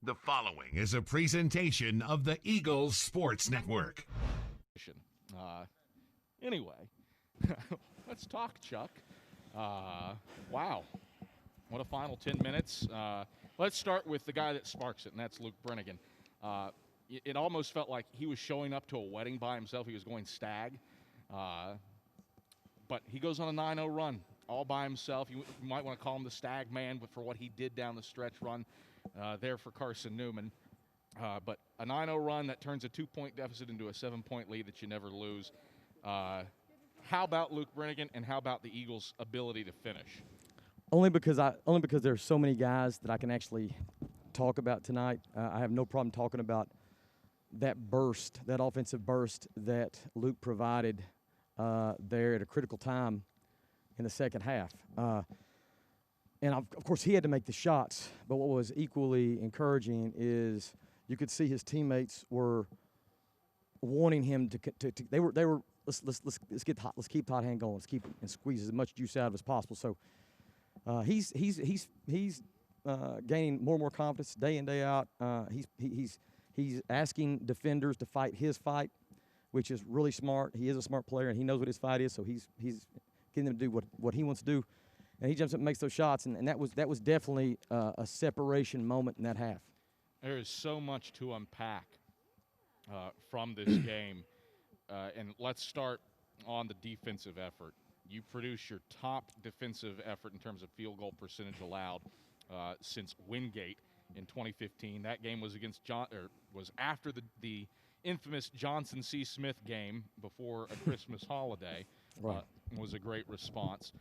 The following is a presentation of the Eagles Sports Network. Anyway, let's talk, Chuck. Wow. What a final 10 minutes. Let's start with the guy that sparks it, and that's Luke Brennigan. It almost felt like he was showing up to a wedding by himself. He was going stag. But he goes on a 9-0 run all by himself. You might want to call him the stag man, but for what he did down the stretch run there for Carson-Newman. But a 9-0 run that turns a 2-point deficit into a 7-point lead that you never lose. How about Luke Brennigan, and how about the Eagles' ability to finish? Only because there's so many guys that I can actually talk about tonight. I have no problem talking about that burst, that offensive burst that Luke provided there at a critical time in the second half. And, of course, he had to make the shots. But what was equally encouraging is you could see his teammates were wanting him to they were let's get hot. Let's keep the hot hand going. Let's keep and squeeze as much juice out of as possible. So he's gaining more and more confidence day in, day out. He's asking defenders to fight his fight, which is really smart. He is a smart player, and he knows what his fight is, so he's getting them to do what he wants to do. And he jumps up and makes those shots, and that was definitely a separation moment in that half. There is so much to unpack from this game. And let's start on the defensive effort. You produce your top defensive effort in terms of field goal percentage allowed since Wingate in 2015. That game was was after the infamous Johnson C. Smith game before a Christmas holiday. Right. Was a great response.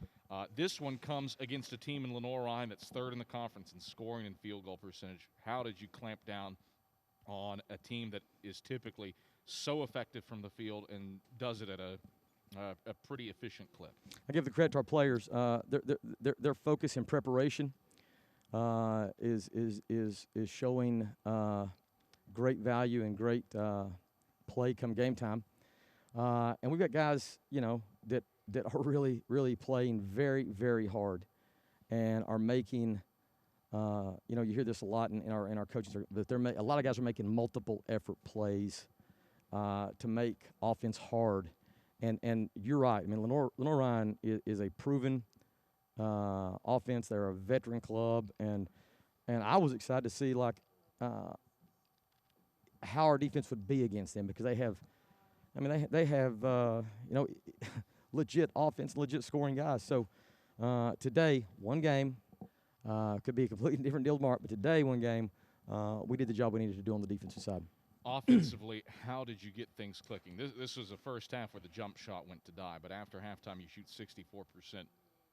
This one comes against a team in Lenoir-Rhyne that's third in the conference in scoring and field goal percentage. How did you clamp down on a team that is typically so effective from the field and does it at a pretty efficient clip? I give the credit to our players. Their focus and preparation is showing great value and great play come game time. And we've got guys, that are really, really playing very, very hard and are making, you hear this a lot in our coaches, that a lot of guys are making multiple effort plays to make offense hard. And you're right. I mean, Lenoir-Rhyne is a proven offense. They're a veteran club, and I was excited to see how our defense would be against them, because they have legit offense, legit scoring guys. So today, one game could be a completely different deal tomorrow, but today, one game, we did the job we needed to do on the defensive side. Offensively, how did you get things clicking? This was the first half where the jump shot went to die, but after halftime you shoot 64%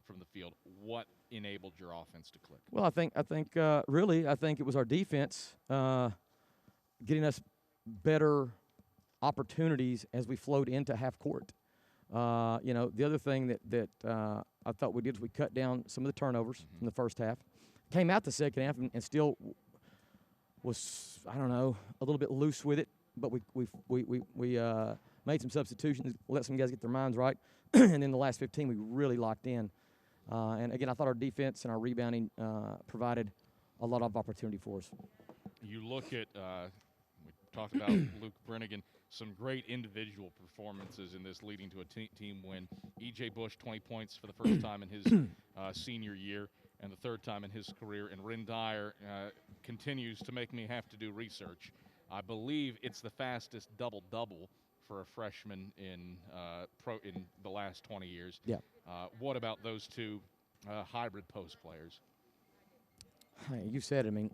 from the field. What enabled your offense to click? Well, I think it was our defense getting us better opportunities as we flowed into half court. The other thing that I thought we did is we cut down some of the turnovers in the first half. Came out the second half and still was, I don't know, a little bit loose with it, but we made some substitutions, let some guys get their minds right, and in the last 15 we really locked in. And again, I thought our defense and our rebounding provided a lot of opportunity for us. You look at we talked about Luke Brennigan, some great individual performances in this leading to a team win. E.J. Bush, 20 points for the first time in his senior year and the third time in his career. And Ren Dyer continues to make me have to do research. I believe it's the fastest double-double for a freshman in the last 20 years. Yeah. What about those two hybrid post players? You said it. I mean,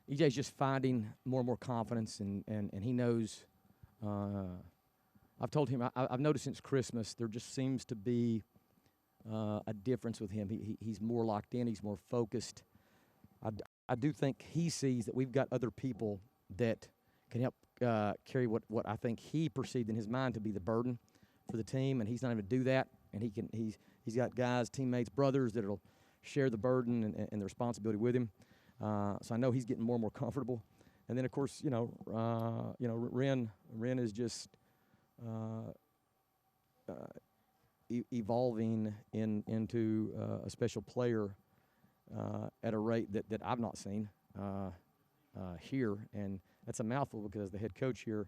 EJ's just finding more and more confidence, and he knows. I've told him, I've noticed since Christmas there just seems to be a difference with him. He's more locked in. He's more focused. I do think he sees that we've got other people that can help carry what I think he perceived in his mind to be the burden for the team, and he's not able to do that. And he's got guys, teammates, brothers that will share the burden and the responsibility with him. So I know he's getting more and more comfortable. And then, of course, Ren is just evolving into a special player at a rate that I've not seen here, and that's a mouthful because as the head coach here,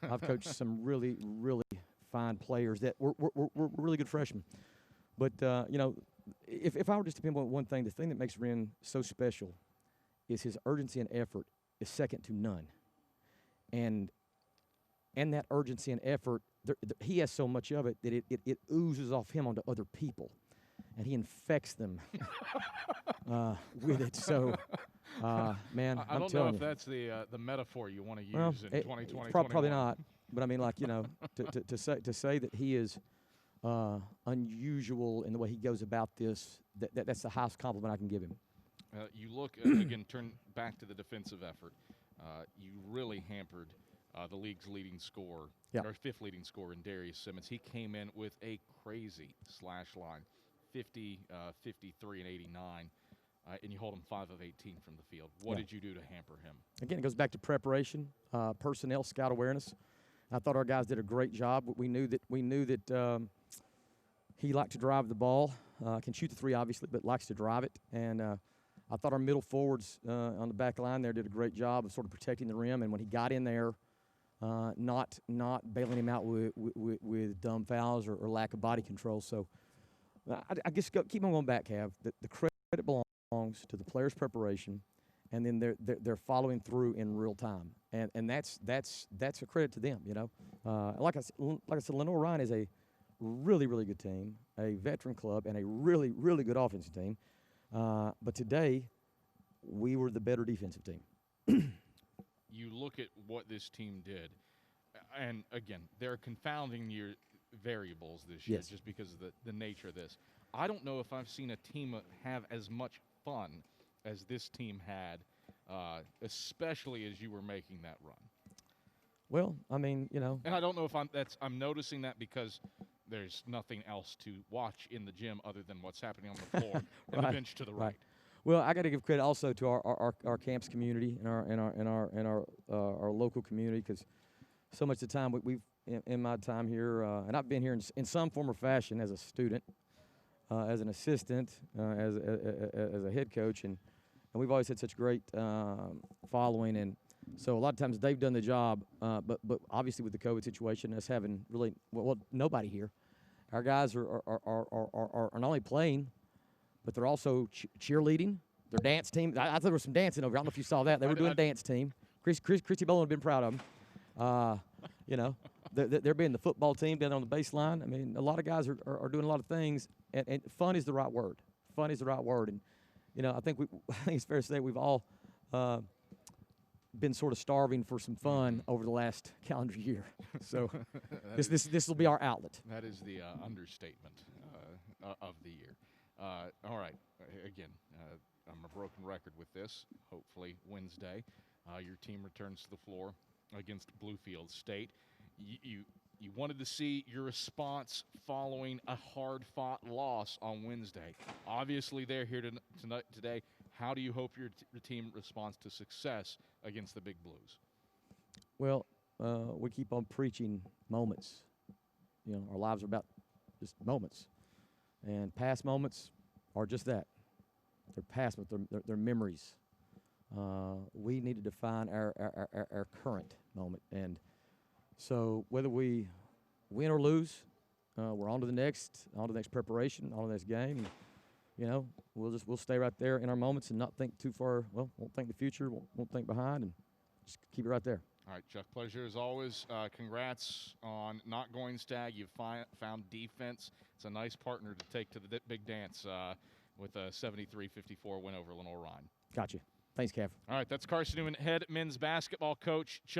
I've coached some really, really fine players that were really good freshmen. But, if I were just to pinpoint one thing, the thing that makes Wren so special is his urgency and effort is second to none. And that urgency and effort, he has so much of it that it oozes off him onto other people, and he infects them with it. So, man, I don't know if that's the metaphor you want to use in 2020. Probably not. But I mean, to say that he is unusual in the way he goes about this, that's the highest compliment I can give him. You look again. Turn back to the defensive effort. You really hampered the league's leading scorer, or fifth leading scorer in Darius Simmons. He came in with a crazy slash line, 50, 53, and 89, and you hold him 5 of 18 from the field. What did you do to hamper him? Again, it goes back to preparation, personnel, scout awareness. I thought our guys did a great job. We knew that he liked to drive the ball, can shoot the three obviously, but likes to drive it. And I thought our middle forwards on the back line there did a great job of sort of protecting the rim. And when he got in there, not bailing him out with dumb fouls or lack of body control. So I guess keep on going back, Cav. The credit belongs to the players' preparation, and then they're following through in real time. And that's a credit to them. Like I said, Lenoir-Rhyne is a really, really good team, a veteran club, and a really, really good offensive team. But today, we were the better defensive team. You look at what this team did, and again, there are confounding variables this year just because of the nature of this. I don't know if I've seen a team have as much fun as this team had, especially as you were making that run. Well, I mean, and I don't know if I'm noticing that because there's nothing else to watch in the gym other than what's happening on the floor and the bench to the right. Well, I got to give credit also to our camps community and our local community, because so much of the time we've in my time here, and I've been here in some form or fashion as a student, as an assistant, as a head coach, and we've always had such great following, and so a lot of times they've done the job, but obviously with the COVID situation, us having really nobody here, our guys are not only playing, but they're also cheerleading. Their dance team. I thought there was some dancing over here. I don't know if you saw that. They were doing a dance team. Christy Bowen would have been proud of them. They're being the football team down on the baseline. I mean, a lot of guys are doing a lot of things, and fun is the right word. Fun is the right word, and I think it's fair to say we've all been sort of starving for some fun over the last calendar year. So this will be our outlet. That is the understatement of the year. All right. Again, I'm a broken record with this. Hopefully Wednesday, your team returns to the floor against Bluefield State. You wanted to see your response following a hard-fought loss on Wednesday. Obviously, they're here today. How do you hope your team responds to success against the Big Blues? Well, we keep on preaching moments. Our lives are about just moments. And past moments are just that. They're past, but they're memories. We need to define our current moment. And so whether we win or lose, we're on to the next preparation, on to the next game. We'll stay right there in our moments and not think too far. Well, won't think the future, won't think behind, and just keep it right there. All right, Chuck, pleasure as always. Congrats on not going stag. You've found defense. It's a nice partner to take to the big dance with a 73-54 win over Lenoir-Rhyne. Gotcha. Thanks, Kev. All right, that's Carson-Newman head men's basketball coach Chuck